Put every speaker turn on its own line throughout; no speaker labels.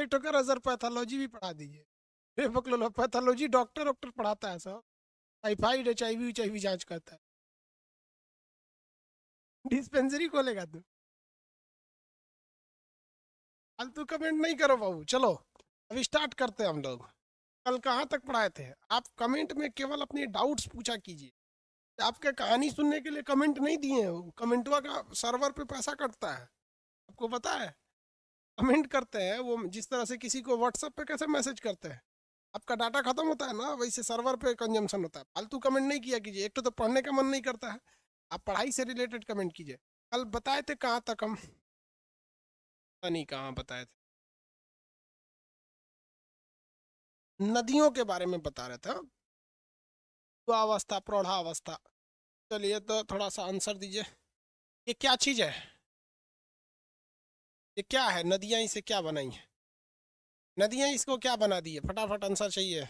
एक तो कह रहा सर पैथोलॉजी भी पढ़ा दीजिए। पैथोलॉजी डॉक्टर डॉक्टर पढ़ाता है सर, टाइफाइड HIV जांच करता है, डिस्पेंसरी खोलेगा तू? फालतू कमेंट नहीं करो बाबू, चलो अभी स्टार्ट करते हैं हम लोग। कल कहाँ तक पढ़ाए थे? आप कमेंट में केवल अपनी डाउट्स पूछा कीजिए। आपके कहानी सुनने के लिए कमेंट नहीं दिए हैं, कमेंटवा का सर्वर पे पैसा कटता है, आपको पता है? कमेंट करते हैं वो, जिस तरह से किसी को व्हाट्सएप पे कैसे मैसेज करते हैं, आपका डाटा खत्म होता है ना, वैसे सर्वर पे कंजम्पशन होता है। फालतू कमेंट नहीं किया कीजिए, एक तो पढ़ने का मन नहीं करता है, आप पढ़ाई से रिलेटेड कमेंट कीजिए। कल बताए थे कहाँ तक हम? पता नहीं कहाँ बताए थे, नदियों के बारे में बता रहे थे हाँ? युवावस्था प्रौढ़ावस्था। चलिए तो थोड़ा सा आंसर दीजिए, ये क्या चीज़ है? ये क्या है? नदियाँ इसे क्या बनाई है? नदियाँ इसको क्या बना दी है? फटाफट आंसर चाहिए।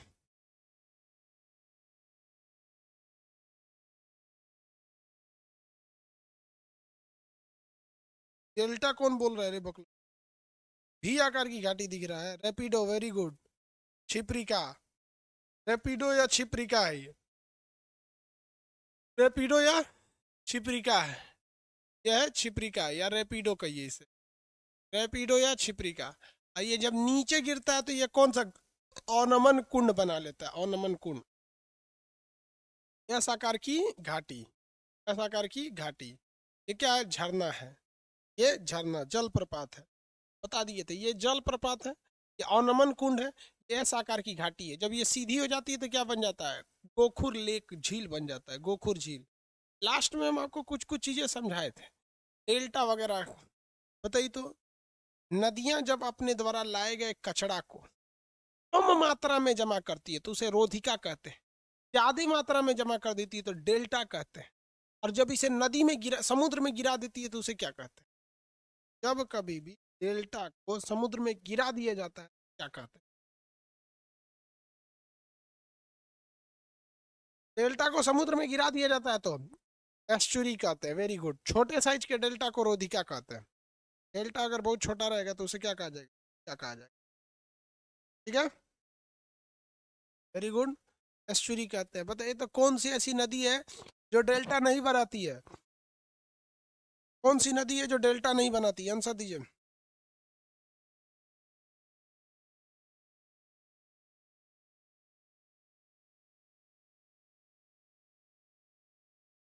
डेल्टा कौन बोल रहा है रे बकलो? भी आकार की घाटी दिख रहा है, रेपिडो, वेरी गुड। छिप्रिका, रेपिडो या छिप्रिका है ये? रेपिडो या छिप्रिका है? यह है छिप्रिका या रेपिडो कहिए इसे, रेपिडो या छिप्रिका। ये जब नीचे गिरता है तो ये कौन सा अवनमन कुंड बना लेता है? अवनमन कुंड, एस आकार की घाटी, एस आकार की घाटी। ये क्या है? झरना है, ये झरना जलप्रपात है, बता दिए थे ये जलप्रपात है। ये अवनमन कुंड है, ये एस आकार की घाटी है। जब ये सीधी हो जाती है तो क्या बन जाता है? गोखुर लेक, झील बन जाता है, गोखुर झील। लास्ट में हम आपको कुछ कुछ चीजें समझाए थे, डेल्टा वगैरह। बताइए तो, नदियां जब अपने द्वारा लाए गए कचरा को कम मात्रा में जमा करती है तो उसे रोधिका कहते हैं, ज्यादा मात्रा में जमा कर देती है तो डेल्टा कहते हैं, और जब इसे नदी में गिरा, समुद्र में गिरा देती है तो उसे क्या कहते हैं? जब कभी भी डेल्टा को समुद्र में गिरा दिया जाता है क्या कहते हैं? डेल्टा को समुद्र में गिरा दिया जाता है तो एस्चुरी कहते हैं, वेरी गुड। छोटे साइज के डेल्टा को रोधिका कहते हैं। डेल्टा अगर बहुत छोटा रहेगा तो उसे क्या कहा जाएगा? क्या कहा जाएगा? ठीक है, वेरी गुड, एस्चुरी कहते हैं। बताइए तो कौन सी ऐसी नदी है जो डेल्टा नहीं बनाती है? कौन सी नदी है जो डेल्टा नहीं बनाती? आंसर दीजिए।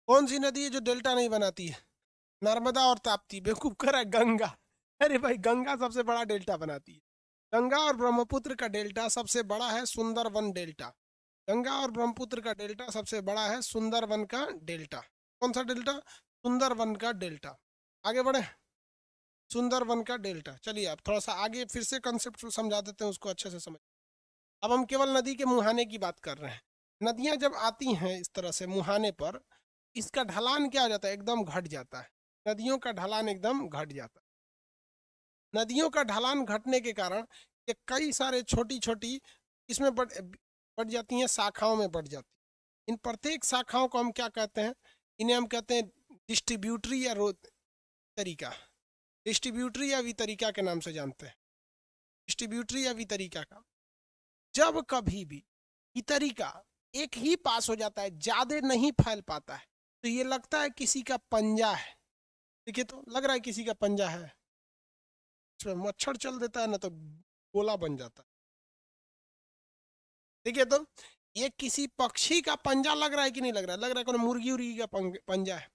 कौन सी नदी है जो डेल्टा नहीं बनाती है? नर्मदा और ताप्ती, बेवकूफ कर रहा है गंगा। अरे भाई गंगा सबसे बड़ा डेल्टा बनाती है। गंगा और ब्रह्मपुत्र का डेल्टा सबसे बड़ा है सुंदरवन डेल्टा। गंगा और ब्रह्मपुत्र का डेल्टा सबसे बड़ा है सुंदरवन का डेल्टा। कौन सा डेल्टा? सुंदरवन का डेल्टा। आगे बढ़े, सुंदरवन का डेल्टा। चलिए अब थोड़ा सा आगे फिर से कंसेप्ट समझा देते हैं, उसको अच्छे से समझ। अब हम केवल नदी के मुहाने की बात कर रहे हैं। नदियां जब आती हैं इस तरह से मुहाने पर, इसका ढलान क्या हो जाता है? एकदम घट जाता है। नदियों का ढलान एकदम घट जाता है। नदियों का ढलान घटने के कारण ये कई सारे छोटी छोटी इसमें बढ़ जाती हैं, शाखाओं में बढ़ जाती हैं। इन प्रत्येक शाखाओं को हम क्या कहते हैं? इन्हें हम कहते हैं डिस्ट्रीब्यूटरी या तरीका, डिस्ट्रीब्यूटरी या वितरिका के नाम से जानते हैं। डिस्ट्रीब्यूटरी या वितरिका का, जब कभी भी वितरिका एक ही पास हो जाता है, ज्यादा नहीं फैल पाता है, तो ये लगता है किसी का पंजा है। देखिए तो लग रहा है किसी का पंजा है, इसमें मच्छर चल देता है ना तो गोला बन जाता है। देखिए तो, ये किसी पक्षी का पंजा लग रहा है कि नहीं लग रहा है? लग रहा है कोई मुर्गी उर्गी का पंजा है।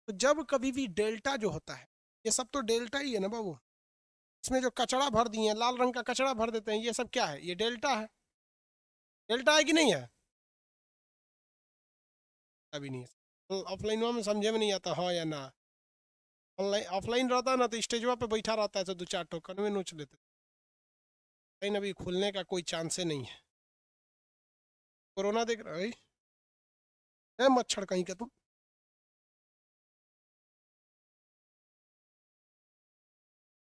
तो जब कभी भी डेल्टा जो होता है, ये सब तो डेल्टा ही है ना बाबू। इसमें जो कचरा भर दिए, लाल रंग का कचरा भर देते हैं, ये सब क्या है? ये डेल्टा है। डेल्टा है कि नहीं है? अभी नहीं है। ऑफलाइन में समझे में नहीं आता हाँ या ना। ऑनलाइन ऑफलाइन रहता ना तो स्टेजवा पे बैठा रहता है तो दो चार टोकन में नोच लेते। लेकिन अभी खुलने का कोई चांस नहीं है। कोरोना देख रहा है मच्छर कहीं का तुम।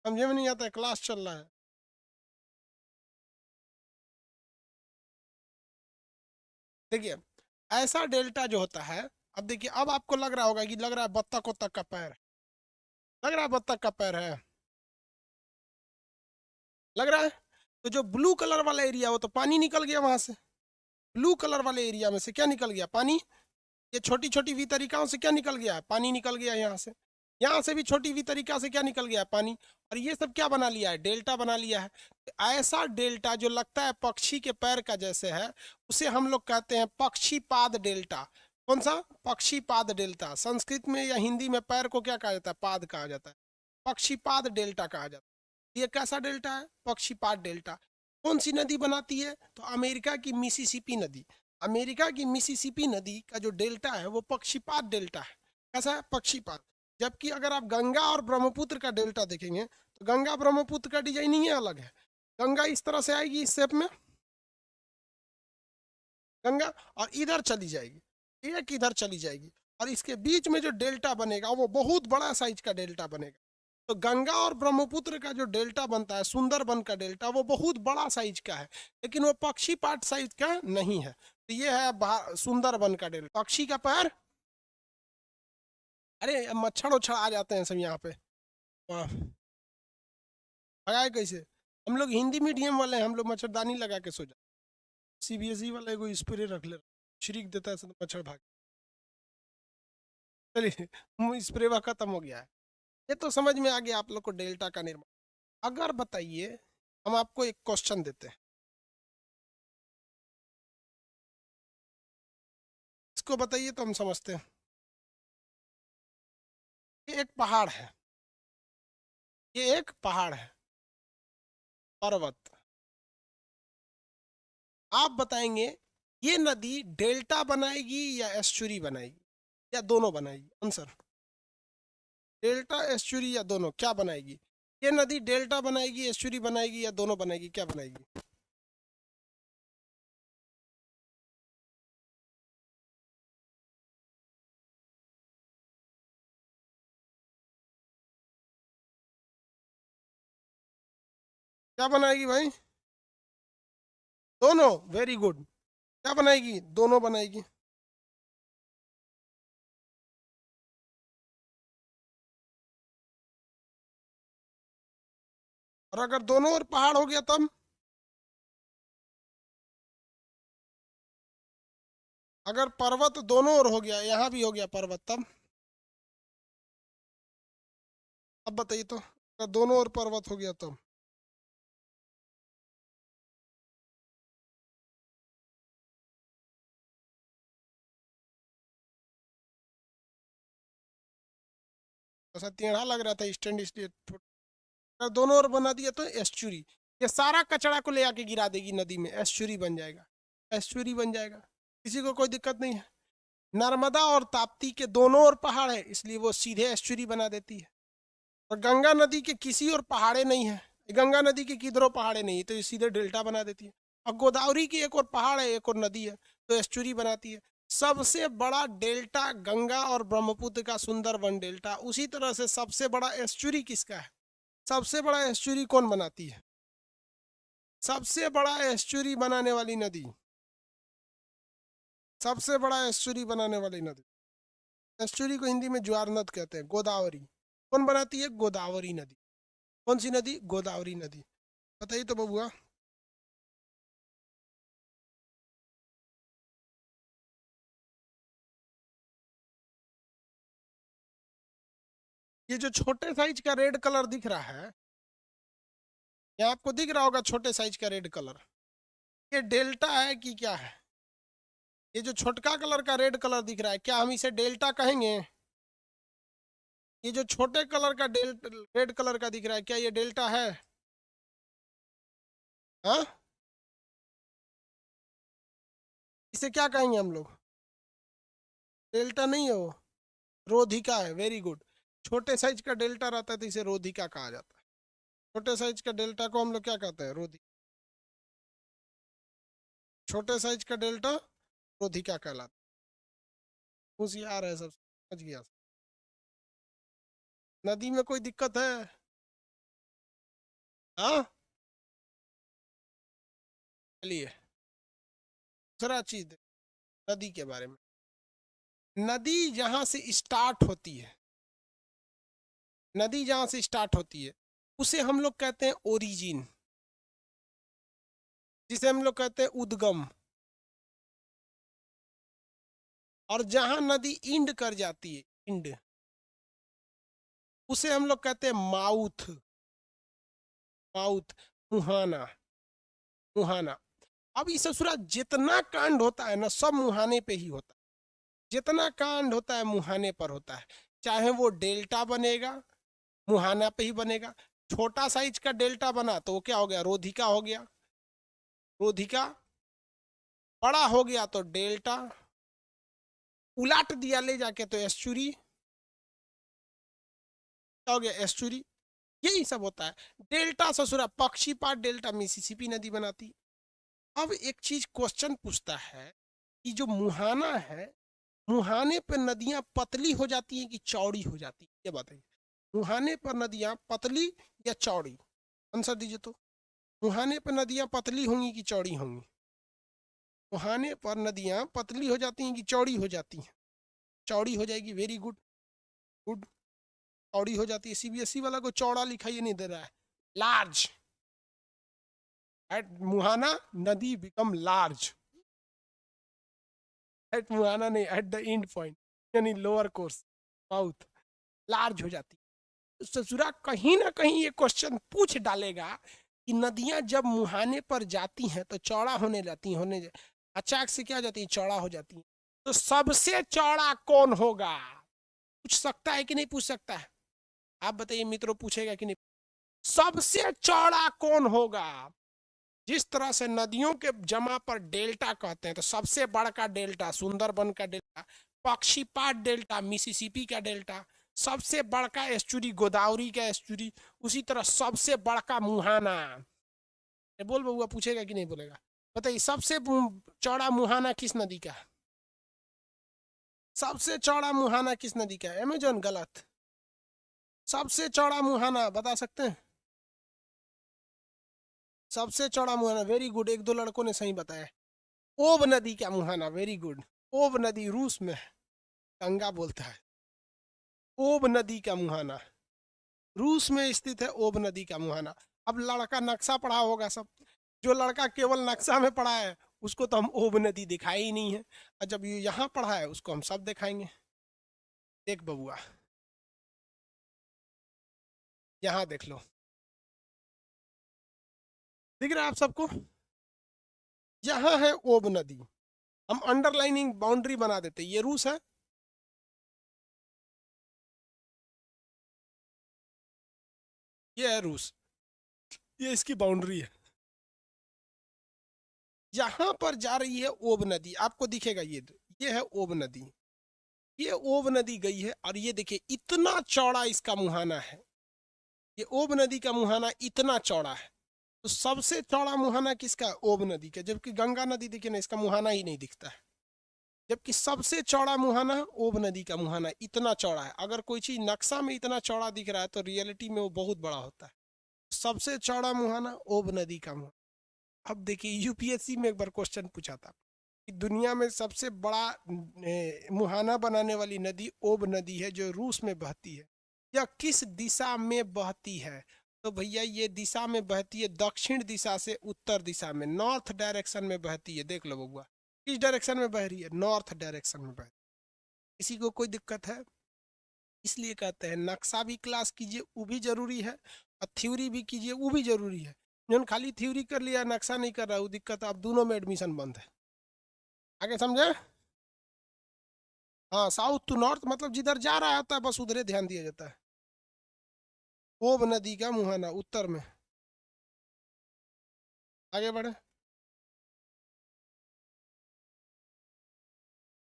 समझे में नहीं आता है, क्लास चल रहा है। देखिए, ऐसा डेल्टा जो होता है, अब देखिए अब आपको लग रहा होगा कि लग रहा है बत्तख उत्तख का पैर है। लग रहा है बत्तख का पैर है, लग रहा है। तो जो ब्लू कलर वाला एरिया हो तो पानी निकल गया वहां से, ब्लू कलर वाले एरिया में से क्या निकल गया? पानी। ये छोटी छोटी वितरिकाओं से क्या निकल गया? पानी निकल गया यहाँ से भी छोटी वितरिका से क्या निकल गया? पानी। और ये सब क्या बना लिया है? डेल्टा बना लिया है। तो ऐसा डेल्टा जो लगता है पक्षी के पैर का जैसे है, उसे हम लोग कहते हैं पक्षीपाद डेल्टा। कौन सा? पक्षीपाद डेल्टा। संस्कृत में या हिंदी में पैर को क्या कहा जाता है? पाद कहा जाता है। पक्षीपाद डेल्टा कहा जाता है। ये कैसा डेल्टा है? पक्षीपाद डेल्टा। कौन सी नदी बनाती है? तो अमेरिका की मिसिसिपी नदी। अमेरिका की मिसिसिपी नदी का जो डेल्टा है वो पक्षीपात डेल्टा है। कैसा है? पक्षीपात। जबकि अगर आप गंगा और ब्रह्मपुत्र का डेल्टा देखेंगे तो गंगा ब्रह्मपुत्र का डिजाइनिंग ही अलग है। गंगा इस तरह से आएगी, इस शेप में गंगा, और इधर चली जाएगी, एक इधर चली जाएगी, और इसके बीच में जो डेल्टा बनेगा वो बहुत बड़ा साइज का डेल्टा बनेगा। तो गंगा और ब्रह्मपुत्र का जो डेल्टा बनता है, सुंदरबन का डेल्टा, वो बहुत बड़ा साइज का है, लेकिन वो पक्षीपात साइज का नहीं है। तो ये है सुंदरबन का डेल्टा। पक्षी का पैर। अरे मच्छर उच्छर आ जाते हैं सब यहाँ पे, वाह, भगाए कैसे? हम लोग हिंदी मीडियम वाले हैं, हम लोग मच्छरदानी लगा के सो जाते। सीबीएसई वाले को स्प्रे रख ले, छिड़क देता है, सब मच्छर भाग। चलिए स्प्रे वह खत्म हो गया है। ये तो समझ में आ गया आप लोग को डेल्टा का निर्माण। अगर बताइए, हम आपको एक क्वेश्चन देते हैं, इसको बताइए तो हम समझते हैं। ये एक पहाड़ है, ये एक पहाड़ है, पर्वत। आप बताएंगे ये नदी डेल्टा बनाएगी या एस्चुरी बनाएगी, या दोनों बनाएगी? आंसर। डेल्टा, एस्चुरी या दोनों, क्या बनाएगी? ये नदी डेल्टा बनाएगी, एस्चुरी बनाएगी, या दोनों बनाएगी? क्या बनाएगी? क्या बनाएगी भाई? दोनों। Very good. क्या बनाएगी? दोनों बनाएगी। और अगर दोनों और पहाड़ हो गया तब? अगर पर्वत दोनों ओर हो गया, यहाँ भी हो गया पर्वत, तब? अब बताइए तो, अगर दोनों ओर पर्वत हो गया तब? ऐसा टेढ़ा लग रहा था, स्टैंड स्टेट। अगर दोनों ओर बना दिया तो एस्चुरी। ये सारा कचरा को ले आके गिरा देगी नदी में, एस्चुरी बन जाएगा। एस्चुरी बन जाएगा, किसी को कोई दिक्कत नहीं है। नर्मदा और ताप्ती के दोनों ओर पहाड़ है, इसलिए वो सीधे एस्चुरी बना देती है। और गंगा नदी के किसी और पहाड़े नहीं है, गंगा नदी के किधरों पहाड़े नहीं है, तो ये सीधे डेल्टा बना देती है। और गोदावरी की एक और पहाड़ है, एक और नदी है, तो एस्चुरी बनाती है। सबसे बड़ा डेल्टा गंगा और ब्रह्मपुत्र का सुंदरबन डेल्टा। उसी तरह से सबसे बड़ा एस्चुरी किसका है? सबसे बड़ा एस्चुरी कौन बनाती है? सबसे बड़ा एस्चुरी बनाने वाली नदी, सबसे बड़ा एस्चुरी बनाने वाली नदी, एस्चुरी को हिंदी में ज्वार नद कहते हैं, गोदावरी। कौन बनाती है? गोदावरी नदी। कौन सी नदी? गोदावरी नदी। बताइए तो बबुआ। ये जो छोटे साइज का रेड कलर दिख रहा है, ये आपको दिख रहा होगा, छोटे साइज का रेड कलर, ये डेल्टा है कि क्या है? ये जो छोटका कलर का रेड कलर दिख रहा है, क्या हम इसे डेल्टा कहेंगे? ये जो छोटे कलर का रेड कलर का दिख रहा है, क्या ये डेल्टा है? हाँ, इसे क्या कहेंगे हम लोग? डेल्टा नहीं है वो, रोधिका है। Very good. छोटे साइज का डेल्टा रहता है तो इसे रोधिका कहा जाता है। छोटे साइज का डेल्टा को हम लोग क्या कहते हैं? रोधिका। छोटे साइज का डेल्टा रोधिका कहलाता है। होशियार है सब, समझ गया। नदी में कोई दिक्कत है? हाँ, चलिए दूसरा चीज नदी के बारे में। नदी जहां से स्टार्ट होती है, नदी जहां से स्टार्ट होती है, उसे हम लोग कहते हैं ओरिजिन। जिसे हम लोग कहते हैं उद्गम, और जहां नदी इंड कर जाती है, इंड, उसे हम लोग कहते हैं माउथ, माउथ, मुहाना, मुहाना। अब इस ससुरा जितना कांड होता है ना सब मुहाने पे ही होता है, जितना कांड होता है मुहाने पर होता है। चाहे वो डेल्टा बनेगा मुहाना पे ही बनेगा, छोटा साइज का डेल्टा बना तो वो क्या हो गया, रोधिका हो गया, रोधिका। बड़ा हो गया तो डेल्टा, उलाट दिया ले जाके तो एस्चुरी, क्या हो गया, एस्चुरी। यही सब होता है। डेल्टा ससुरा पक्षीपात डेल्टा मिसिसिपी नदी बनाती। अब एक चीज क्वेश्चन पूछता है कि जो मुहाना है, मुहाने पर नदियां पतली हो जाती हैं कि चौड़ी हो जाती है, ये बताइए। मुहाने पर नदियां पतली या चौड़ी, आंसर दीजिए तो। मुहाने पर नदियां पतली होंगी कि चौड़ी होंगी? मुहाने पर नदियां पतली हो जाती हैं कि चौड़ी हो जाती हैं? चौड़ी हो जाएगी, वेरी गुड, गुड, चौड़ी हो जाती है। सीबीएसई वाला को चौड़ा लिखाइए नहीं दे रहा है, लार्ज। एट मुहाना नदी बिकम लार्ज, एट मुहाना नहीं, एट द एंड पॉइंट, यानी लोअर कोर्स, माउथ, लार्ज हो जाती है। ससुरा कहीं ना कहीं ये क्वेश्चन पूछ डालेगा कि नदियां जब मुहाने पर जाती हैं तो चौड़ा होने जाती हैं, अचानक से क्या हो जाती है, चौड़ा हो जाती है। तो सबसे चौड़ा कौन होगा, पूछ सकता है कि नहीं पूछ सकता है? आप बताइए मित्रों, पूछेगा कि नहीं? सबसे चौड़ा कौन होगा? जिस तरह से नदियों के जमा पर डेल्टा कहते हैं, तो सबसे बड़का डेल्टा सुंदरबन का डेल्टा, पक्षीपात डेल्टा मिसिसिपी का डेल्टा, सबसे बड़का एस्चुरी गोदावरी का एस्चुरी, उसी तरह सबसे बड़का मुहाना। बोल बउआ, पूछेगा कि नहीं बोलेगा? बताइए, सबसे चौड़ा मुहाना किस नदी का है? सबसे चौड़ा मुहाना किस नदी का है? अमेजन? गलत। सबसे चौड़ा मुहाना बता सकते हैं? सबसे चौड़ा मुहाना, वेरी गुड, एक दो लड़कों ने सही बताया। ओब नदी का मुहाना, वेरी गुड। ओब नदी रूस में है, गंगा बोलता है। ओब नदी का मुहाना रूस में स्थित है, ओब नदी का मुहाना। अब लड़का नक्शा पढ़ा होगा सब, जो लड़का केवल नक्शा में पढ़ा है उसको तो हम ओब नदी दिखाई ही नहीं है, और जब ये यहाँ पढ़ा है उसको हम सब दिखाएंगे। देख बबुआ, यहाँ देख लो, दिख रहा है आप सबको? यहाँ है ओब नदी, हम अंडरलाइनिंग बाउंड्री बना देते, ये रूस है, ये है रूस, ये इसकी बाउंड्री है। यहाँ पर जा रही है ओब नदी, आपको दिखेगा ये है ओब नदी, ये ओब नदी गई है, और ये देखिए इतना चौड़ा इसका मुहाना है, ये ओब नदी का मुहाना इतना चौड़ा है। तो सबसे चौड़ा मुहाना किसका? ओब नदी का, जबकि गंगा नदी देखिए ना, इसका मुहाना ही नहीं दिखता है। जबकि सबसे चौड़ा मुहाना है ओब नदी का मुहाना, इतना चौड़ा है। अगर कोई चीज नक्शा में इतना चौड़ा दिख रहा है तो रियलिटी में वो बहुत बड़ा होता है। सबसे चौड़ा मुहाना ओब नदी का मुहाना। अब देखिए, यूपीएससी में एक बार क्वेश्चन पूछा था कि दुनिया में सबसे बड़ा मुहाना बनाने वाली नदी ओब नदी है, जो रूस में बहती है। यह किस दिशा में बहती है? तो भैया ये दिशा में बहती है दक्षिण दिशा से उत्तर दिशा में, नॉर्थ डायरेक्शन में बहती है। देख लो बबुआ, किस डायरेक्शन में बह रही है? नॉर्थ डायरेक्शन में बह रही है। किसी को कोई दिक्कत है? इसलिए कहते हैं नक्शा भी क्लास कीजिए, वो भी जरूरी है, और थ्योरी भी कीजिए, वो भी जरूरी है। जिन्होंने खाली थ्योरी कर लिया, नक्शा नहीं कर रहा, वो दिक्कत है। अब दोनों में एडमिशन बंद है। आगे समझे? हाँ, साउथ टू नॉर्थ मतलब जिधर जा रहा होता है बस उधरे ध्यान दिया जाता है। ओब नदी का मुहाना उत्तर में। आगे बढ़े।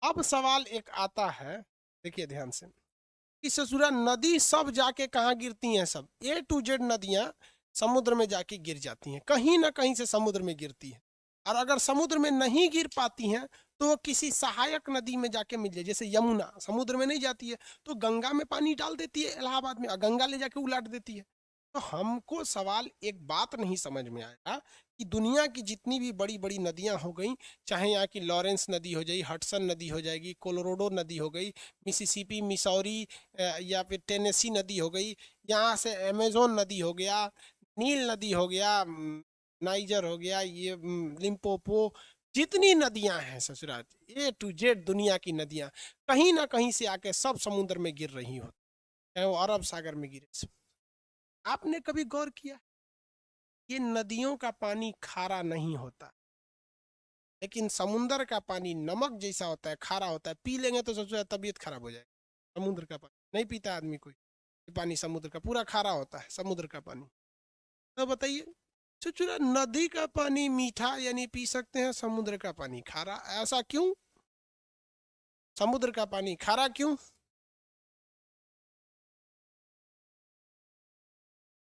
अब सवाल एक आता है, देखिए ध्यान से, कि ससुरा नदी सब जाके कहाँ गिरती हैं? सब A to Z नदियां समुद्र में जाके गिर जाती हैं, कहीं ना कहीं से समुद्र में गिरती हैं। और अगर समुद्र में नहीं गिर पाती हैं तो वो किसी सहायक नदी में जाके मिल जाए। जैसे यमुना समुद्र में नहीं जाती है तो गंगा में पानी डाल देती है इलाहाबाद में, और गंगा ले जाके उलाट देती है। तो हमको सवाल एक बात नहीं समझ में आया कि दुनिया की जितनी भी बड़ी बड़ी नदियां हो गई, चाहे यहाँ की लॉरेंस नदी हो जाएगी, हडसन नदी हो जाएगी, कोलोराडो नदी हो गई, मिसिसिपी, मिसौरी, या फिर टेनेसी नदी हो गई, यहाँ से अमेजोन नदी हो गया, नील नदी हो गया, नाइजर हो गया, ये लिम्पोपो, जितनी नदियां हैं ससुराल, A to Z दुनिया की नदियां कहीं ना कहीं से आके सब समुद्र में गिर रही हो, चाहे वो अरब सागर में गिरे। आपने कभी गौर किया, ये नदियों का पानी खारा नहीं होता, लेकिन समुद्र का पानी नमक जैसा होता है, खारा होता है, पी लेंगे तो सबसे ज्यादा तबीयत खराब हो जाएगी। समुद्र का पानी नहीं पीता आदमी कोई, ये पानी समुद्र का पूरा खारा होता है, समुद्र का पानी। तो बताइए, चुचुरा नदी का पानी मीठा यानी पी सकते हैं, समुद्र का पानी खारा, ऐसा क्यों? समुद्र का पानी खारा क्यों?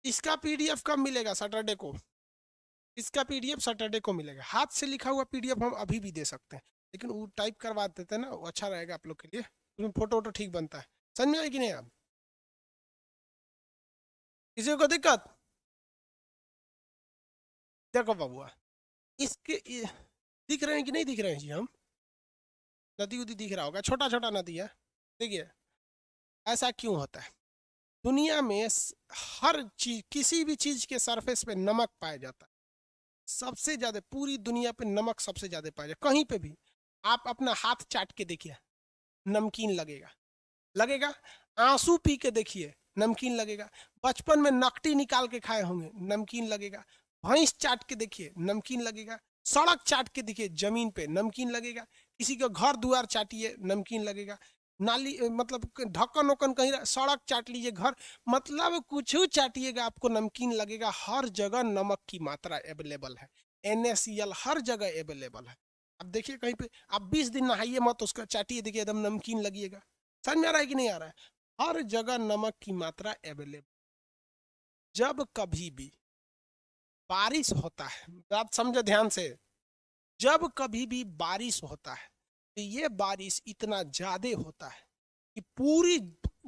इसका पीडीएफ कब मिलेगा? सैटरडे को। इसका पीडीएफ सैटरडे को मिलेगा। हाथ से लिखा हुआ पीडीएफ हम अभी भी दे सकते हैं, लेकिन वो टाइप करवा देते हैं ना, वो अच्छा रहेगा आप लोग के लिए, उसमें फोटो वोटो ठीक बनता है। समझ में आएगी नहीं? आप किसी को दिक्कत? देखो बाबुआ, दिख रहे हैं कि नहीं दिख रहे हैं जी हम? नदी उदी दिख रहा होगा, छोटा छोटा नदी है। देखिए, ऐसा क्यों होता है? दुनिया में हर चीज, किसी भी चीज के सरफेस पे नमक पाया जाता है। सबसे ज्यादा पूरी दुनिया पे नमक सबसे ज्यादा पाया जाता है, कहीं पे भी। आप अपना हाथ चाट के देखिए, नमकीन लगेगा, लगेगा। आंसू पी के देखिए, नमकीन लगेगा। बचपन में नकटी निकाल के खाए होंगे, नमकीन लगेगा। भैंस चाट के देखिए, नमकीन लगेगा। सड़क चाट के देखिए, जमीन पे नमकीन लगेगा। किसी का घर द्वार चाटिए, नमकीन लगेगा। नाली मतलब ढक्कन वक्कन कहीं सड़क चाट लीजिए, घर मतलब कुछ चाटिएगा, आपको नमकीन लगेगा। हर जगह नमक की मात्रा अवेलेबल है, NaCl हर जगह अवेलेबल है। अब देखिए कहीं पे आप 20 दिन नहाइए मत, उसका चाटिए, देखिए एकदम नमकीन लगिएगा। समझ में आ रहा है कि नहीं आ रहा है? हर जगह नमक की मात्रा अवेलेबल। जब कभी भी बारिश होता है, बात समझो ध्यान से, जब कभी भी बारिश होता है तो ये बारिश इतना ज्यादा होता है कि पूरी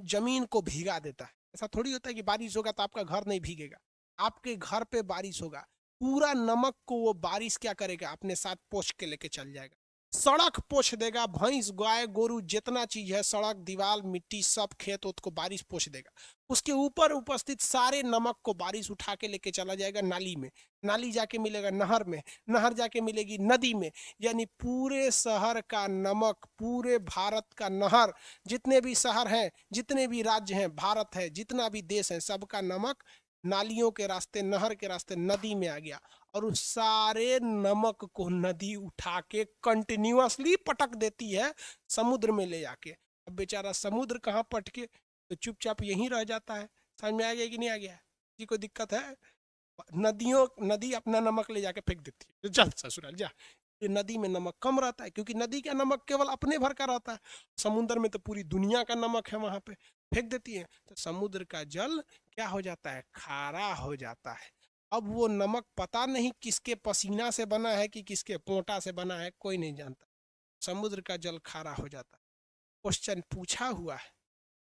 जमीन को भीगा देता है। ऐसा थोड़ी होता है कि बारिश होगा तो आपका घर नहीं भीगेगा। आपके घर पे बारिश होगा, पूरा नमक को वो बारिश क्या करेगा, अपने साथ पोंछ के लेके चल जाएगा। सड़क पोछ देगा, भैंस गाय गोरू जितना चीज है, सड़क दीवार मिट्टी सब खेत उत को बारिश पोछ देगा। उसके ऊपर उपस्थित सारे नमक को बारिश उठा के लेके चला जाएगा नाली में, नाली जाके मिलेगा नहर में, नहर जाके मिलेगी नदी में। यानी पूरे शहर का नमक, पूरे भारत का नहर, जितने भी शहर हैं, जितने भी राज्य हैं, भारत है, जितना भी देश है, सबका नमक नालियों के रास्ते, नहर के रास्ते नदी में आ गया। और उस सारे नमक को नदी उठा के कंटिन्यूअसली पटक देती है समुद्र में ले जाके। अब बेचारा समुद्र कहाँ पटके, तो चुपचाप यहीं रह जाता है। समझ में आ गया कि नहीं आ गया? जी कोई दिक्कत है? नदी अपना नमक ले जाके फेंक देती है, चल ससुराल जा। ये नदी में नमक कम रहता है, क्योंकि नदी का नमक केवल अपने भर का रहता है। समुद्र में तो पूरी दुनिया का नमक है, वहां पे फेंक देती है, तो समुद्र का जल क्या हो जाता है, खारा हो जाता है। अब वो नमक पता नहीं किसके पसीना से बना है कि किसके पोंटा से बना है, कोई नहीं जानता। समुद्र का जल खारा हो जाता है। क्वेश्चन पूछा हुआ है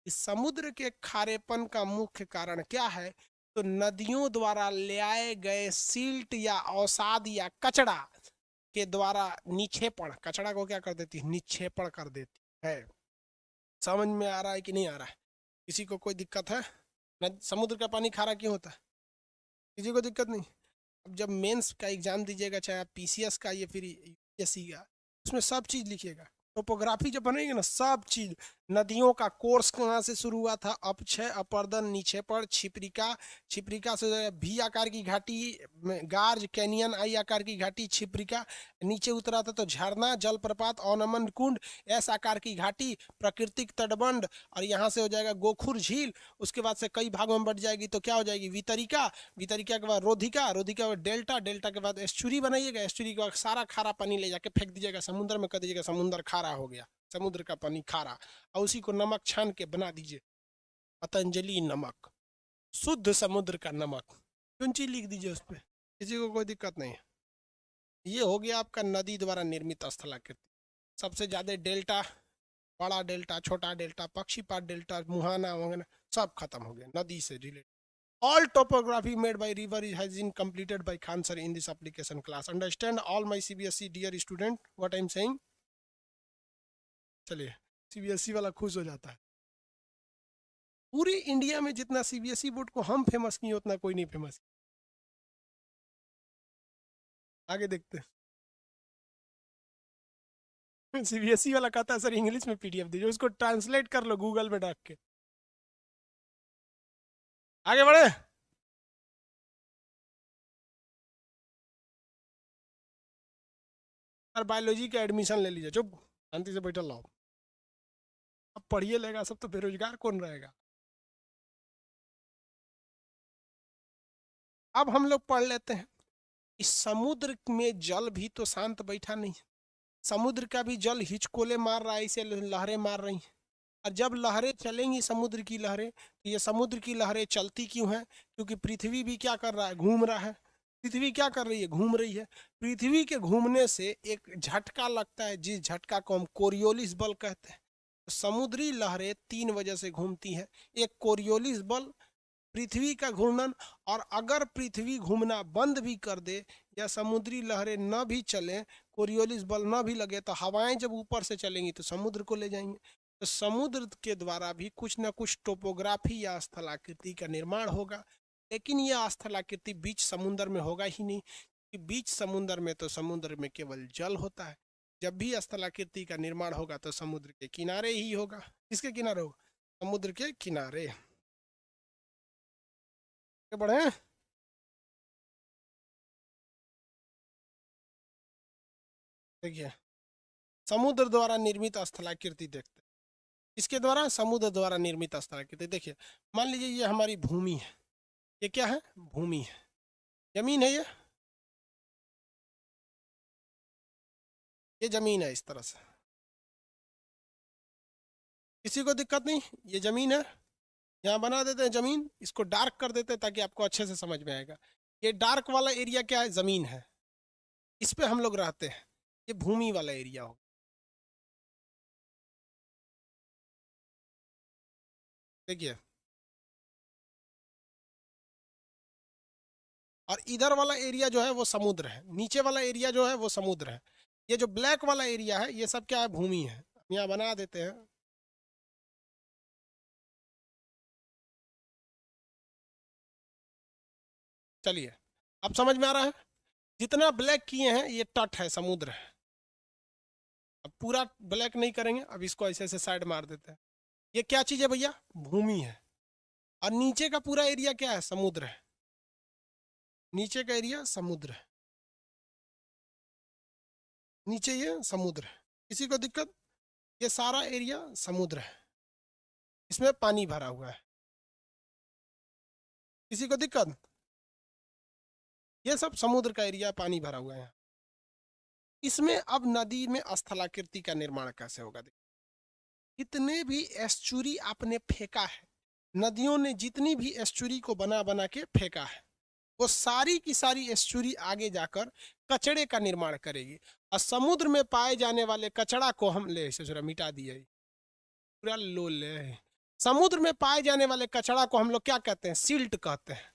कि समुद्र के खारेपन का मुख्य कारण क्या है? तो नदियों द्वारा ले आए गए सिल्ट या अवसाद या कचड़ा के द्वारा निक्षेपण, कचड़ा को क्या कर देती है, निक्षेपण कर देती है। समझ में आ रहा है कि नहीं आ रहा है? किसी को कोई दिक्कत है? समुद्र का पानी खारा क्यों होता है? किसी को दिक्कत नहीं? अब जब मेंस का एग्जाम दीजिएगा, चाहे आप PCS का या फिर UPSC का, उसमें सब चीज़ लिखिएगा। टोपोग्राफी जब बनेगी ना, सब चीज, नदियों का कोर्स कहाँ से शुरू हुआ था, अपक्षय, अपर्दन, निक्षेपण, छिप्रिका, छिप्रिका से V आकार की घाटी, गार्ज, कैनियन, I आकार की घाटी, छिप्रिका, नीचे उतरा था तो झरना, जलप्रपात, अवनमन कुंड, S आकार की घाटी, प्राकृतिक तटबंध, और यहाँ से हो जाएगा गोखुर झील। उसके बाद से कई भागों में बढ़ जाएगी तो क्या हो जाएगी, वितरिका, वितरिका के बाद रोधिका, रोधिका के बाद डेल्टा, डेल्टा के बाद एस्चुरी बनाइएगा, एस्चुरी के बाद सारा खारा पानी ले जाके फेंक दीजिएगा समुद्र में, कर दीजिएगा समुद्र खारा हो गया, समुद्र का पानी खारा। और उसी को नमक छान के बना दीजिए पतंजलि नमक, शुद्ध समुद्र का नमक। कौन चीज लिख दीजिए उस पर, किसी को कोई दिक्कत नहीं है। ये हो गया आपका नदी द्वारा निर्मित स्थलाकृति। सबसे ज्यादा डेल्टा, बड़ा डेल्टा, छोटा डेल्टा, पक्षीपात डेल्टा, मुहाना वहाना सब खत्म हो गया नदी से related. All topography made by river has been completed by Khan sir in this application class. Understand all my CBSE dear student what I am saying? चलिए, CBSE वाला खुश हो जाता है। पूरी इंडिया में जितना CBSE बोर्ड को हम फेमस किए, उतना कोई नहीं फेमस। आगे देखते हैं। सीबीएसई वाला कहता है सर इंग्लिश में पीडीएफ दीजिए, उसको ट्रांसलेट कर लो गूगल में डाल के। आगे बढ़े। सर बायोलॉजी का एडमिशन ले लीजिए, चुप शांति से बैठल रहो। अब पढ़िए लेगा सब तो बेरोजगार कौन रहेगा। अब हम लोग पढ़ लेते हैं। इस समुद्र में जल भी तो शांत बैठा नहीं है। समुद्र का भी जल हिचकोले मार रहा है, इसे लहरें मार रही हैं। और जब लहरें चलेंगी समुद्र की लहरें, तो ये समुद्र की लहरें चलती क्यों हैं? क्योंकि पृथ्वी भी क्या कर रहा है? घूम रहा है। पृथ्वी क्या कर रही है? घूम रही है। पृथ्वी के घूमने से एक झटका लगता है, जिस झटका को हम कोरियोलिस बल कहते हैं। तो समुद्री लहरें 3 वजह से घूमती हैं। एक कोरियोलिस बल, पृथ्वी का घूर्णन, और अगर पृथ्वी घूमना बंद भी कर दे या समुद्री लहरें न भी चलें, कोरियोलिस बल न भी लगे, तो हवाएं जब ऊपर से चलेंगी तो समुद्र को ले जाएंगे। तो समुद्र के द्वारा भी कुछ न कुछ टोपोग्राफी या स्थलाकृति का निर्माण होगा। लेकिन यह स्थलाकृति बीच समुद्र में होगा ही नहीं, कि बीच समुद्र में तो समुद्र में केवल जल होता है। जब भी स्थलाकृति का निर्माण होगा तो समुद्र के किनारे ही होगा। किसके किनारे होगा? समुद्र के किनारे। बढ़े। देखिए, समुद्र द्वारा निर्मित स्थलाकृति देखते हैं। इसके द्वारा समुद्र द्वारा निर्मित स्थलाकृति देखिए, मान लीजिए ये हमारी भूमि है। ये क्या है? भूमि है, जमीन है। ये जमीन है इस तरह से, किसी को दिक्कत नहीं। ये जमीन है, यहाँ बना देते हैं जमीन, इसको डार्क कर देते हैं ताकि आपको अच्छे से समझ में आएगा। ये डार्क वाला एरिया क्या है? जमीन है, इस पे हम लोग रहते हैं। ये भूमि वाला एरिया हो। देखिए, और इधर वाला एरिया जो है वो समुद्र है, नीचे वाला एरिया जो है वो समुद्र है। ये जो ब्लैक वाला एरिया है ये सब क्या है? भूमि है। यहाँ बना देते हैं। चलिए, अब समझ में आ रहा है। जितना ब्लैक किए हैं ये तट है, समुद्र है। अब पूरा ब्लैक नहीं करेंगे, अब इसको ऐसे ऐसे साइड मार देते हैं। ये क्या चीज है भैया? भूमि है। और नीचे का पूरा एरिया क्या है? समुद्र है। नीचे का एरिया समुद्र है, नीचे ये समुद्र है। किसी को दिक्कत? ये सारा एरिया समुद्र है, इसमें पानी भरा हुआ है। किसी को दिक्कत? ये सब समुद्र का एरिया, पानी भरा हुआ है। इसमें अब नदी में स्थलाकृति का निर्माण कैसे होगा? जितने भी एस्चुरी आपने फेंका है, नदियों ने जितनी भी एस्चुरी को बना बना के फेंका है, वो सारी की सारी एस्चुरी आगे जाकर कचड़े का निर्माण करेगी। और समुद्र में पाए जाने वाले कचड़ा को हम ले इसे मिटा दिए, पूरा लो ले। समुद्र में पाए जाने वाले कचड़ा को हम लोग क्या कहते हैं? सिल्ट कहते हैं।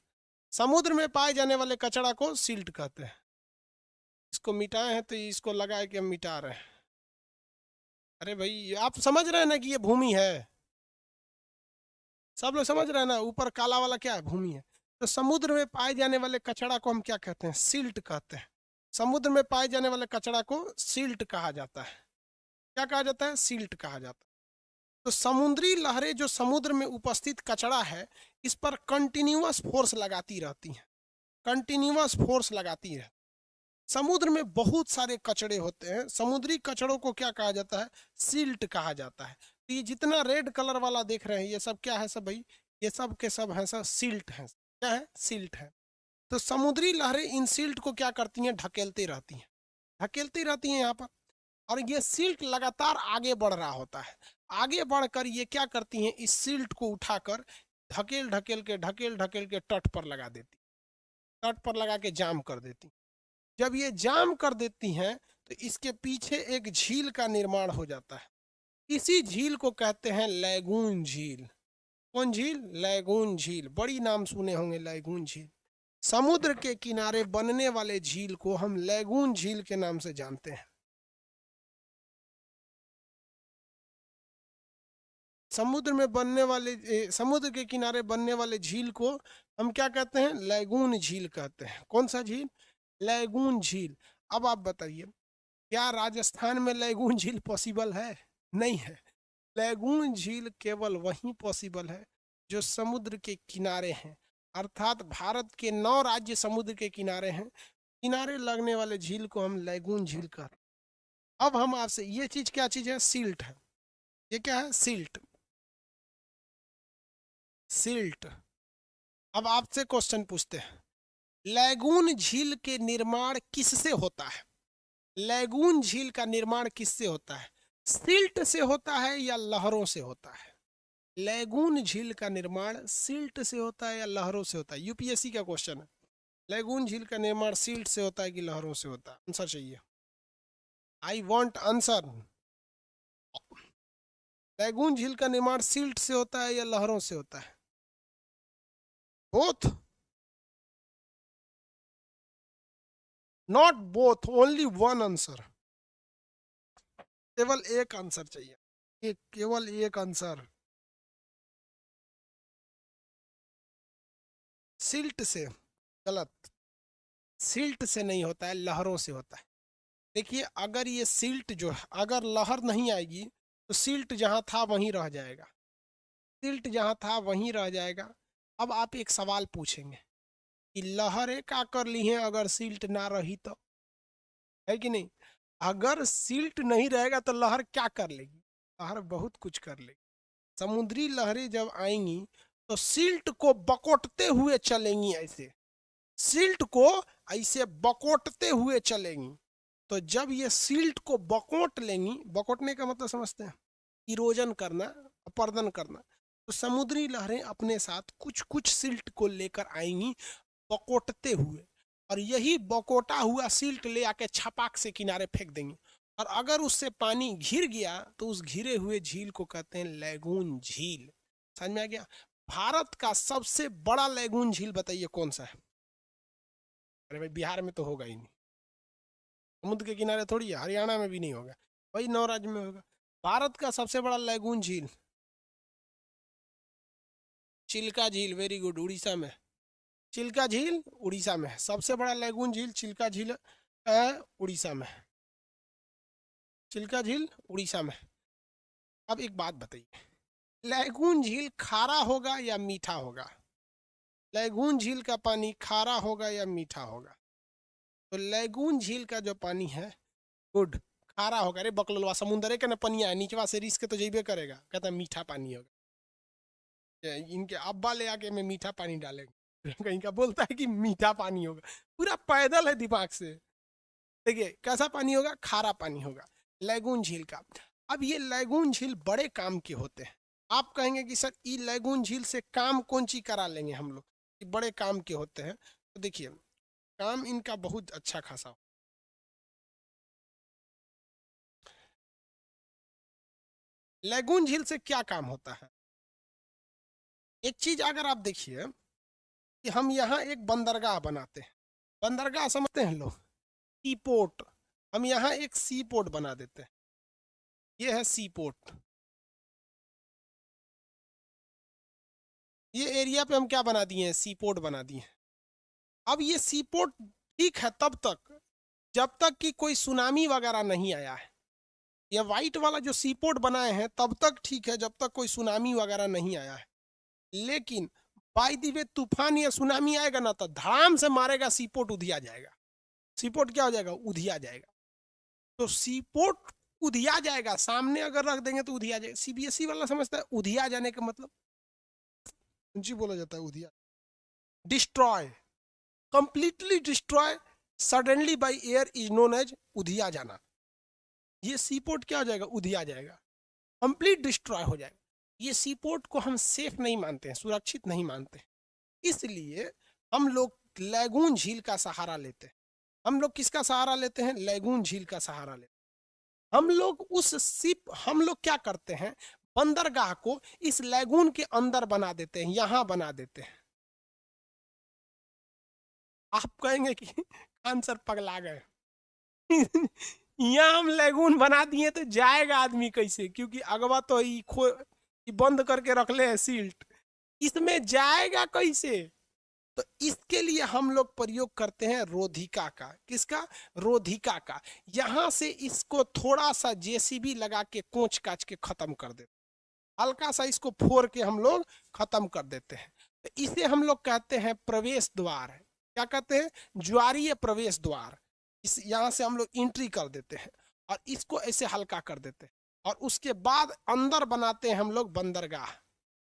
समुद्र में पाए जाने वाले कचड़ा को सिल्ट कहते हैं। इसको मिटाए हैं तो इसको लगाए कि हम मिटा रहे हैं। अरे भाई, आप समझ रहे हैं ना कि ये भूमि है? सब लोग समझ रहे हैं ना? ऊपर काला वाला क्या है? भूमि है। तो समुद्र में पाए जाने वाले कचड़ा को हम क्या कहते हैं? सिल्ट कहते हैं। समुद्र में पाए जाने वाले कचड़ा को सिल्ट कहा जाता है। क्या कहा जाता है? सिल्ट कहा जाता है। तो समुद्री लहरें जो समुद्र में उपस्थित कचड़ा है, इस पर कंटिन्यूअस फोर्स लगाती रहती हैं, कंटिन्यूअस फोर्स लगाती है। समुद्र में बहुत सारे कचड़े होते हैं, समुद्री कचड़ों को क्या कहा जाता है? सिल्ट कहा जाता है। तो ये जितना रेड कलर वाला देख रहे हैं ये सब क्या है? सब भाई ये सब के सब है, सब सिल्ट है। क्या है? सिल्ट है। तो समुद्री लहरें इन सिल्ट को क्या करती हैं? ढकेलती रहती हैं, ढकेलती रहती हैं यहाँ पर। और ये सिल्ट लगातार आगे बढ़ रहा होता है। आगे बढ़कर ये क्या करती हैं? इस सिल्ट को उठाकर ढकेल ढकेल ढकेल के तट पर लगा देती, तट पर लगा के जाम कर देती। जब ये जाम कर देती हैं तो इसके पीछे एक झील का निर्माण हो जाता है। इसी झील को कहते हैं लैगून झील। कौन झील? लैगून झील। बड़ी नाम सुने होंगे, लैगून झील। समुद्र के किनारे बनने वाले झील को हम लैगून झील के नाम से जानते हैं। समुद्र में बनने वाले समुद्र के किनारे बनने वाले झील को हम क्या कहते हैं? लैगून झील कहते हैं। कौन सा झील? लैगून झील। अब आप बताइए, क्या राजस्थान में लैगून झील पॉसिबल है? नहीं है। लैगून झील केवल वहीं पॉसिबल है जो समुद्र के किनारे हैं, अर्थात भारत के 9 राज्य समुद्र के किनारे हैं। किनारे लगने वाले झील को हम लैगून झील कहते हैं। अब हम आपसे, ये चीज क्या चीज है? सिल्ट है। ये क्या है? सिल्ट। सिल्ट। अब आपसे क्वेश्चन पूछते हैं, लैगून झील के निर्माण किससे होता है? लैगून झील का निर्माण किससे होता है? सिल्ट से होता है या लहरों से होता है? लैगून झील का निर्माण सिल्ट से होता है या लहरों से होता है? यूपीएससी का क्वेश्चन है। लैगून झील का निर्माण सिल्ट से होता है कि लहरों से होता है? आंसर चाहिए। I want answer. लैगून झील का निर्माण सिल्ट से होता है या लहरों से होता है? Both. Not both, only one answer. केवल एक आंसर चाहिए, एक, केवल एक आंसर। सिल्ट से? गलत। सिल्ट से नहीं होता है, लहरों से होता है। देखिए, अगर ये सिल्ट जो है, अगर लहर नहीं आएगी तो सिल्ट जहां था वहीं रह जाएगा। सिल्ट जहां था वहीं रह जाएगा। अब आप एक सवाल पूछेंगे कि लहरें क्या कर ली हैं अगर सिल्ट ना रही तो? है कि नहीं? अगर सिल्ट नहीं रहेगा तो लहर क्या कर लेगी? लहर बहुत कुछ कर लेगी। समुद्री लहरें जब आएंगी तो सिल्ट को बकोटते हुए चलेंगी, ऐसे सिल्ट को ऐसे बकोटते हुए चलेंगी। तो जब ये सिल्ट को बकोट लेंगी, बकोटने का मतलब समझते हैं? इरोजन करना, अपर्दन करना। तो समुद्री लहरें अपने साथ कुछ कुछ सिल्ट को लेकर आएंगी बकोटते हुए, और यही बकोटा हुआ सिल्ट ले आके छपाक से किनारे फेंक देंगी। और अगर उससे पानी घिर गया तो उस घिरे हुए झील को कहते हैं लैगून झील। समझ में आ गया? भारत का सबसे बड़ा लैगून झील बताइए कौन सा है? अरे भाई, बिहार में तो होगा ही नहीं, समुद्र के किनारे थोड़ी है, हरियाणा में भी नहीं होगा, वही 9 राज्य में होगा। भारत का सबसे बड़ा लैगून झील चिल्का झील। वेरी गुड, उड़ीसा में। चिल्का झील उड़ीसा में है। सबसे बड़ा लैगून झील चिल्का झील उड़ीसा में। चिल्का झील उड़ीसा में। अब एक बात बताइए, लैगून झील खारा होगा या मीठा होगा? लैगून झील का पानी खारा होगा या मीठा होगा? तो लैगून झील का जो पानी है, गुड, खारा होगा। अरे बकलवा, समुंदर के ना पनिया है, नीचवा से रिस के तो जेबे करेगा, कहता है मीठा पानी होगा। इनके अब्बा ले आके में मीठा पानी डालेंगे कहीं का बोलता है कि मीठा पानी होगा, पूरा पैदल है दिमाग से। देखिए कैसा पानी होगा? खारा पानी होगा लैगून झील का। अब ये लैगून झील बड़े काम के होते हैं। आप कहेंगे कि सर ये लैगून झील से काम कौन सी करा लेंगे हम लोग, ये बड़े काम के होते हैं। तो देखिए, काम इनका बहुत अच्छा खासा। लैगून झील से क्या काम होता है? एक चीज अगर आप देखिए कि हम यहाँ एक बंदरगाह बनाते हैं, बंदरगाह समझते हैं लोग, सी पोर्ट। हम यहाँ एक सी पोर्ट बना देते हैं, ये है सी पोर्ट। ये एरिया पे हम क्या बना दिए हैं? सी पोर्ट बना दिए हैं। अब ये सी पोर्ट ठीक है तब तक जब तक कि कोई सुनामी वगैरह नहीं आया है। ये वाइट वाला जो सी पोर्ट बनाए हैं तब तक ठीक है जब तक कोई सुनामी वगैरह नहीं आया है। लेकिन बाई दी वे तूफान या सुनामी आएगा ना तो धड़ाम से मारेगा, सीपोर्ट उधिया जाएगा। सीपोर्ट क्या हो जाएगा? उधिया जाएगा। तो सीपोर्ट उधिया जाएगा, सामने अगर रख देंगे तो उधिया जाएगा। सीबीएसई वाला समझता है उधिया जाने का मतलब जी बोला जाता है उधिया, destroy, completely destroy suddenly by air is known as उधिया जाना। ये सीपोर्ट क्या हो जाएगा? उधिया जाएगा, कंप्लीट डिस्ट्रॉय हो जाएगा। ये सीपोर्ट को हम सेफ नहीं मानते हैं, सुरक्षित नहीं मानते हैं। इसलिए हम लोग लैगून झील का सहारा लेते हैं। हम लोग किसका सहारा लेते हैं? लैगून झील का सहारा लेते हैं। हम लोग क्या करते हैं? बंदरगाह को इस लैगून के अंदर बना देते हैं, यहां बना देते हैं। आप कहेंगे कि आंसर पगला गए यहाँ हम लैगून बना दिए तो जाएगा आदमी कैसे? क्योंकि अगवा तो बंद करके रख ले है सील्ट, इसमें जाएगा कैसे? तो इसके लिए हम लोग प्रयोग करते हैं रोधिका का। किसका? रोधिका का। यहां से इसको थोड़ा सा जेसीबी लगा के कोच काच के खत्म कर देते, हल्का सा इसको फोड़ के हम लोग खत्म कर देते हैं। तो इसे हम लोग कहते हैं प्रवेश द्वार। क्या कहते हैं? ज्वारीय प्रवेश द्वार। इस यहां से हम लोग एंट्री कर देते हैं और इसको ऐसे हल्का कर देते हैं और उसके बाद अंदर बनाते हैं हम लोग बंदरगाह,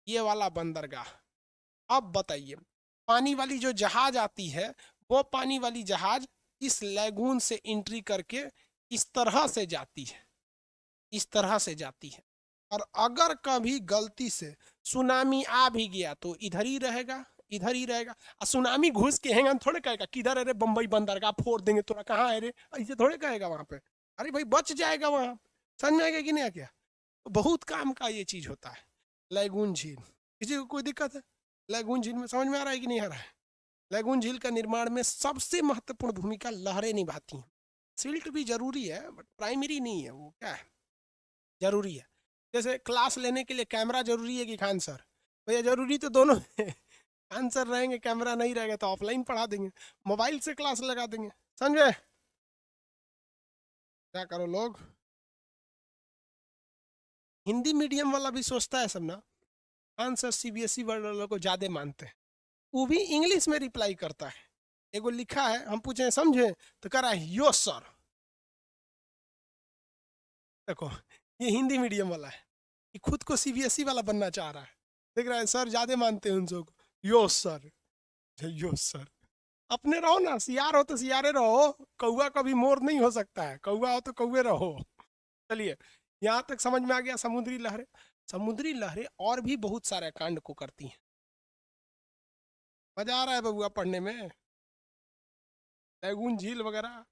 ये वाला बंदरगाह। अब बताइए, पानी वाली जो जहाज आती है वो पानी वाली जहाज इस लैगून से एंट्री करके इस तरह से जाती है, इस तरह से जाती है। और अगर कभी गलती से सुनामी आ भी गया तो इधर ही रहेगा, इधर ही रहेगा। और सुनामी घुस के हैंगा थोड़े कहेगा किधर है रे, बंबई बंदरगाह फोड़ देंगे तोरा, कहाँ है रे, ऐसे थोड़े कहेगा वहां पे। अरे भाई बच जाएगा वहां। समझ में आएगा कि नहीं? क्या बहुत काम का ये चीज होता है लैगून झील। किसी को कोई दिक्कत है लैगून झील में? समझ में आ रहा है कि नहीं आ रहा है? लैगून झील का निर्माण में सबसे महत्वपूर्ण भूमिका लहरें निभाती हैं। सिल्ट भी जरूरी है बट प्राइमरी नहीं है, वो क्या है, जरूरी है। जैसे क्लास लेने के लिए कैमरा जरूरी है कि खान सर? भैया जरूरी तो दोनों है। खान सर रहेंगे, कैमरा नहीं रहेगा तो ऑफलाइन पढ़ा देंगे, मोबाइल से क्लास लगा देंगे। समझे? क्या करो लोग, हिंदी मीडियम वाला भी सोचता है सब ना, खान सर सीबीएसई वालों को ज्यादा मानते हैं। वो भी इंग्लिश में रिप्लाई करता है। एगो लिखा है, हम पूछे समझे तो कह रहा है यो सर। देखो ये हिंदी मीडियम वाला है, ये खुद को सीबीएसई वाला बनना चाह रहा है। देख रहा है सर ज्यादा मानते हैं उन सबको, यो सर, यो सर। अपने रहो ना, सियार हो तो सियारे रहो, कौआ कभी मोर नहीं हो सकता है, कौआ हो तो कौए रहो। चलिए यहाँ तक समझ में आ गया समुद्री लहरें। समुद्री लहरें और भी बहुत सारे कांड को करती हैं। मजा आ रहा है बबुआ पढ़ने में? लैगून झील वगैरह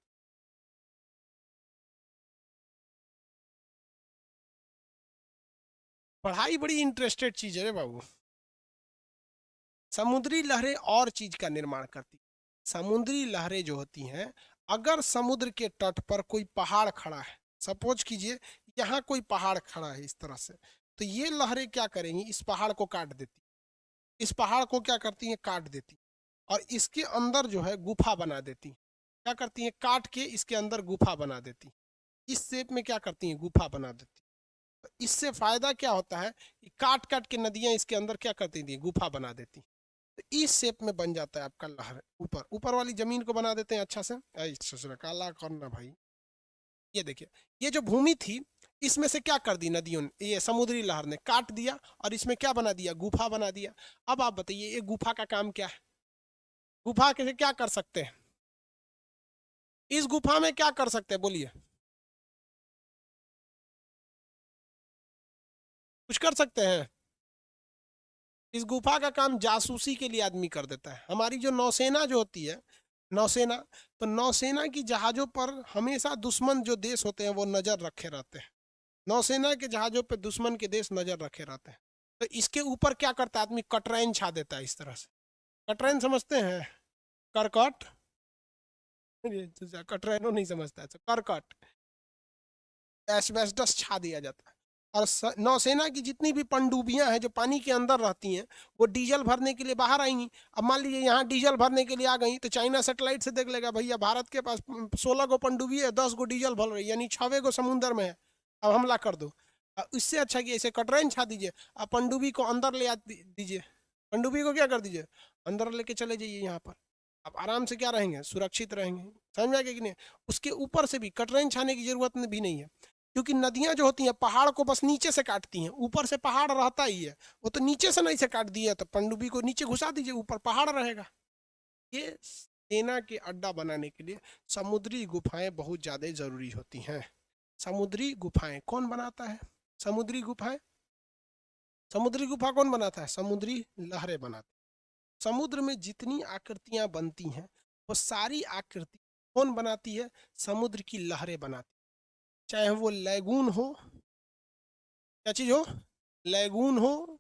पढ़ाई बड़ी इंटरेस्टेड चीज है रे बाबू। समुद्री लहरें और चीज का निर्माण करती। समुद्री लहरें जो होती हैं, अगर समुद्र के तट पर कोई पहाड़ खड़ा है, सपोज कीजिए यहाँ कोई पहाड़ खड़ा है इस तरह से, तो ये लहरें क्या करेंगी, इस पहाड़ को काट देती, इस पहाड़ को क्या करती हैं, काट देती, और इसके अंदर जो है गुफा बना देती। क्या करती हैं, काट के इसके अंदर गुफा बना देती, इस शेप में क्या करती हैं, गुफा बना देती। तो इससे फायदा क्या होता है कि काट काट के नदियां इसके अंदर क्या करती थी, गुफा बना देती। तो इस शेप में बन जाता है आपका लहर। ऊपर ऊपर वाली जमीन को बना देते हैं अच्छा से, काला करना भाई। ये देखिए, ये जो भूमि थी इसमें से क्या कर दी नदियों ने, ये समुद्री लहर ने काट दिया और इसमें क्या बना दिया, गुफा बना दिया। अब आप बताइए ये गुफा का काम क्या है, गुफा कैसे क्या कर सकते हैं, इस गुफा में क्या कर सकते हैं बोलिए, कुछ कर सकते हैं? इस गुफा का काम जासूसी के लिए आदमी कर देता है। हमारी जो नौसेना जो होती है, नौसेना, तो नौसेना की जहाजों पर हमेशा दुश्मन जो देश होते हैं वो नजर रखे रहते हैं। नौसेना के जहाजों पर दुश्मन के देश नजर रखे रहते हैं। तो इसके ऊपर क्या करता है आदमी, कटरैन छा देता है इस तरह से। कटरैन समझते हैं? करकट, कटरैनो नहीं समझता है, करकट, एस्बेस्टस छा दिया जाता है। और नौसेना की जितनी भी पनडुब्बियां हैं जो पानी के अंदर रहती हैं, वो डीजल भरने के लिए बाहर आएंगी। अब मान लीजिए यहाँ डीजल भरने के लिए आ गई, तो चाइना सेटेलाइट से देख लेगा भैया भारत के पास 16 गो पनडुब्बी है, 10 गो डीजल भर रही है, यानी 6 गो समुद्र में है, अब हमला कर दो। इससे अच्छा कि ऐसे कटरैन छा दीजिए, अब पनडुब्बी को अंदर ले आ दीजिए, पनडुब्बी को क्या कर दीजिए, अंदर लेके चले जाइए यहाँ पर, आप आराम से क्या रहेंगे, सुरक्षित रहेंगे। समझ में आ गया कि नहीं? उसके ऊपर से भी कटरैन छाने की जरूरत भी नहीं है, क्योंकि नदियां जो होती हैं पहाड़ को बस नीचे से काटती हैं, ऊपर से पहाड़ रहता ही है। वो तो नीचे से नहीं से काट दिया, तो पनडुब्बी को नीचे घुसा दीजिए, ऊपर पहाड़ रहेगा। ये सेना के अड्डा बनाने के लिए समुद्री गुफाएं बहुत ज्यादा जरूरी होती हैं। समुद्री गुफाएं कौन बनाता है? समुद्री गुफाएं, समुद्री गुफा कौन बनाता है? समुद्री लहरें बनाती। समुद्र में जितनी आकृतियां बनती हैं वो सारी आकृति कौन बनाती है? समुद्र की लहरें बनाती। चाहे वो लैगून हो, क्या चीज हो, लैगून हो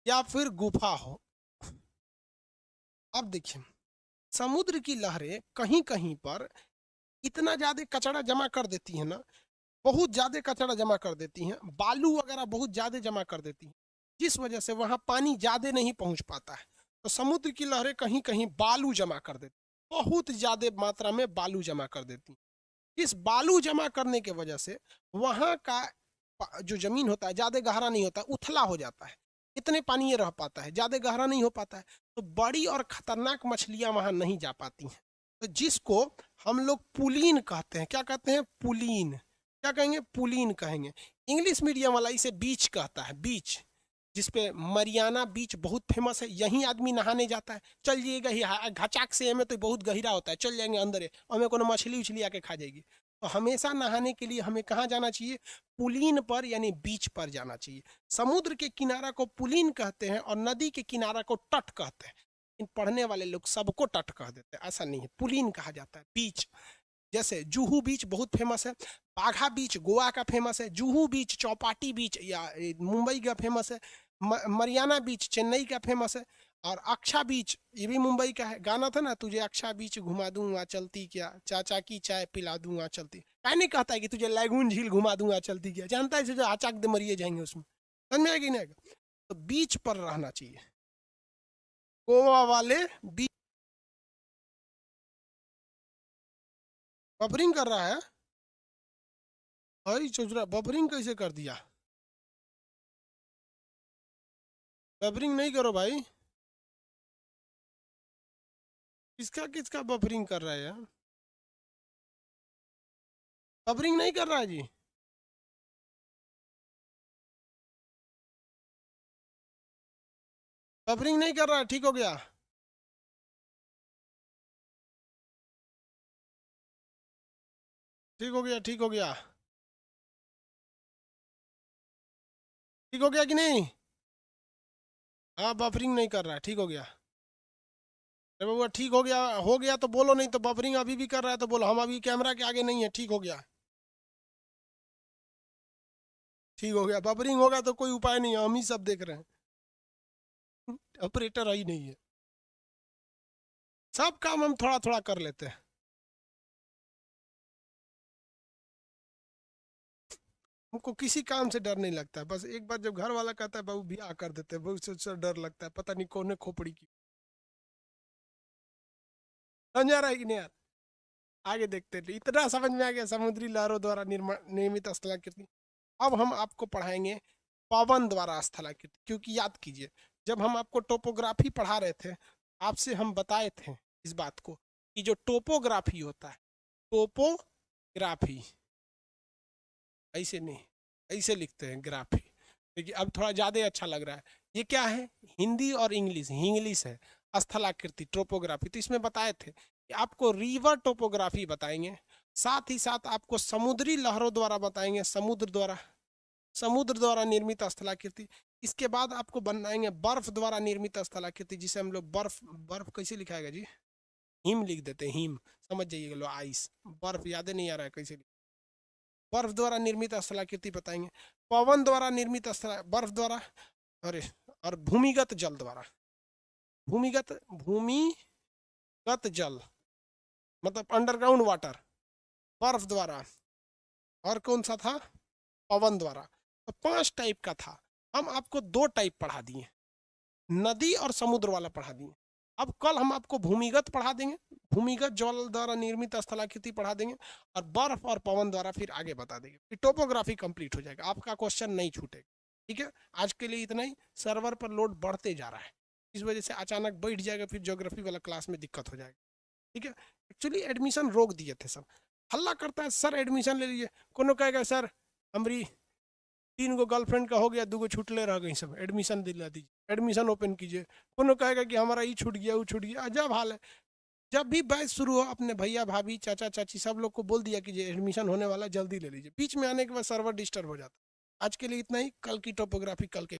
या फिर गुफा हो। अब देखिए, समुद्र की लहरें कहीं कहीं पर इतना ज्यादा कचरा जमा कर देती है ना, बहुत ज्यादा कचरा जमा कर देती हैं, बालू वगैरह बहुत ज्यादा जमा कर देती हैं, जिस वजह से वहां पानी ज्यादा नहीं पहुंच पाता है। तो समुद्र की लहरें कहीं कहीं बालू जमा कर देती, बहुत ज्यादा मात्रा में बालू जमा कर देती। इस बालू जमा करने की वजह से वहां का जो जमीन होता है ज्यादा गहरा नहीं होता, उथला हो जाता है, इतने पानी ये रह पाता है, ज्यादा गहरा नहीं हो पाता है, तो बड़ी और खतरनाक मछलियां वहां नहीं जा पाती हैं। तो जिसको हम लोग पुलीन कहते हैं, क्या कहते हैं? पुलीन। क्या कहेंगे? पुलीन कहेंगे। इंग्लिश मीडियम वाला इसे बीच कहता है, बीच, जिसपे मरियाना बीच बहुत फेमस है, यहीं आदमी नहाने जाता है। चल जाइएगा ही घचाक से में, तो बहुत गहरा होता है, चल जाएंगे अंदर है और हमें कोनो मछली उछली आके खा जाएगी। तो हमेशा नहाने के लिए हमें कहाँ जाना चाहिए? पुलीन पर, यानी बीच पर जाना चाहिए। समुद्र के किनारा को पुलीन कहते हैं और नदी के किनारा को तट कहते हैं। इन पढ़ने वाले लोग सबको तट कह देते हैं, ऐसा नहीं है, पुलीन कहा जाता है, बीच। जैसे जुहू बीच बहुत फेमस है, बाघा बीच गोवा का फेमस है, जुहू बीच चौपाटी बीच या मुंबई का फेमस है, मरियाना बीच चेन्नई का फेमस है, और अक्षा बीच ये भी मुंबई का है। गाना था ना, तुझे अक्षा बीच घुमा दूंगा चलती क्या, चाचा की चाय पिला दूंगा चलती। क्या नहीं कहता है कि तुझे लैगून झील घुमा दूंगा चलती क्या, जानता है जो आचाक दे मरिए जाएंगे उसमें, समझ में आएगी नहीं आएगा? तो बीच पर रहना चाहिए, गोवा वाले बीच। बफरिंग कर रहा है भाई, सोच रहा बफरिंग कैसे कर दिया? बफरिंग नहीं करो भाई। किसका किसका बफरिंग कर रहा है यार? बफरिंग नहीं कर रहा है जी। बफरिंग नहीं कर रहा है, ठीक हो गया। ठीक हो गया, ठीक हो गया, ठीक हो गया कि नहीं? हाँ बफरिंग नहीं कर रहा है, ठीक हो गया। अरे बाबा ठीक हो गया तो बोलो, नहीं तो बफरिंग अभी भी कर रहा है तो बोलो, हम अभी कैमरा के आगे नहीं है, ठीक हो गया। ठीक हो गया, बफरिंग होगा तो कोई उपाय नहीं है, हम ही सब देख रहे हैं, ऑपरेटर ही नहीं है। सब काम हम थोड़ा थोड़ा कर लेते हैं। हमको किसी काम से डर नहीं लगता है, बस एक बार जब घर वाला कहता है बाबू ब्याह कर देते हैं, बहुत से डर लगता है, पता नहीं कौन है खोपड़ी की। समझ आ रहा है कि नहीं यार? आगे देखते हैं, इतना समझ में आ गया समुद्री लहरों द्वारा निर्मित स्थलाकृति। अब हम आपको पढ़ाएंगे पवन द्वारा स्थलाकृति, क्योंकि याद कीजिए जब हम आपको टोपोग्राफी पढ़ा रहे थे, आपसे हम बताए थे इस बात को कि जो टोपोग्राफी होता है, टोपोग्राफी ऐसे नहीं, ऐसे लिखते हैं ग्राफी, क्योंकि अब थोड़ा ज़्यादा अच्छा लग रहा है। ये क्या है? हिंदी और इंग्लिश, इंग्लिश है स्थलाकृति टोपोग्राफी। तो इसमें बताए थे कि आपको रिवर टोपोग्राफी बताएंगे, साथ ही साथ आपको समुद्री लहरों द्वारा बताएंगे, समुद्र द्वारा निर्मित स्थलाकृति। इसके बाद आपको बनाएंगे बर्फ द्वारा निर्मित स्थलाकृति, जिसे हम लोग बर्फ, बर्फ कैसे लिखाएगा जी? हिम लिख देते हैं, हिम, समझ जाइएगा लो, आइस, बर्फ याद नहीं आ रहा है कैसे। बर्फ द्वारा निर्मित स्थलाकृति बताएंगे, पवन द्वारा निर्मित बर्फ द्वारा, अरे, और भूमिगत जल द्वारा, भूमिगत जल मतलब अंडरग्राउंड वाटर, बर्फ द्वारा, और कौन सा था? पवन द्वारा। तो 5 टाइप का था, हम आपको 2 टाइप पढ़ा दिए, नदी और समुद्र वाला पढ़ा दिए। अब कल हम आपको भूमिगत पढ़ा देंगे, भूमिगत जल द्वारा निर्मित स्थलाकृति पढ़ा देंगे, और बर्फ और पवन द्वारा फिर आगे बता देंगे। टोपोग्राफी कंप्लीट हो जाएगा, आपका क्वेश्चन नहीं छूटेगा। ठीक है, आज के लिए इतना ही। सर्वर पर लोड बढ़ते जा रहा है, इस वजह से अचानक बैठ जाएगा, फिर ज्योग्राफी वाला क्लास में दिक्कत हो जाएगा। ठीक है, एक्चुअली एडमिशन रोक दिए थे सब, हल्ला करता है सर एडमिशन ले लीजिए, कोनो कहेगा सर हमारी 3 गो गर्लफ्रेंड का हो गया, 2 गो छूटले रह गई, सब एडमिशन दिला दीजिए, एडमिशन ओपन कीजिए। कोनो कहेगा कि हमारा ये छूट गया, वो छूट गया, अजब हाल है। जब भी बैच शुरू हो, अपने भैया भाभी चाचा चाची सब लोग को बोल दिया कि एडमिशन होने वाला, जल्दी ले लीजिए, बीच में आने के बाद सर्वर डिस्टर्ब हो जाता है। आज के लिए इतना ही, कल की टोपोग्राफी कल के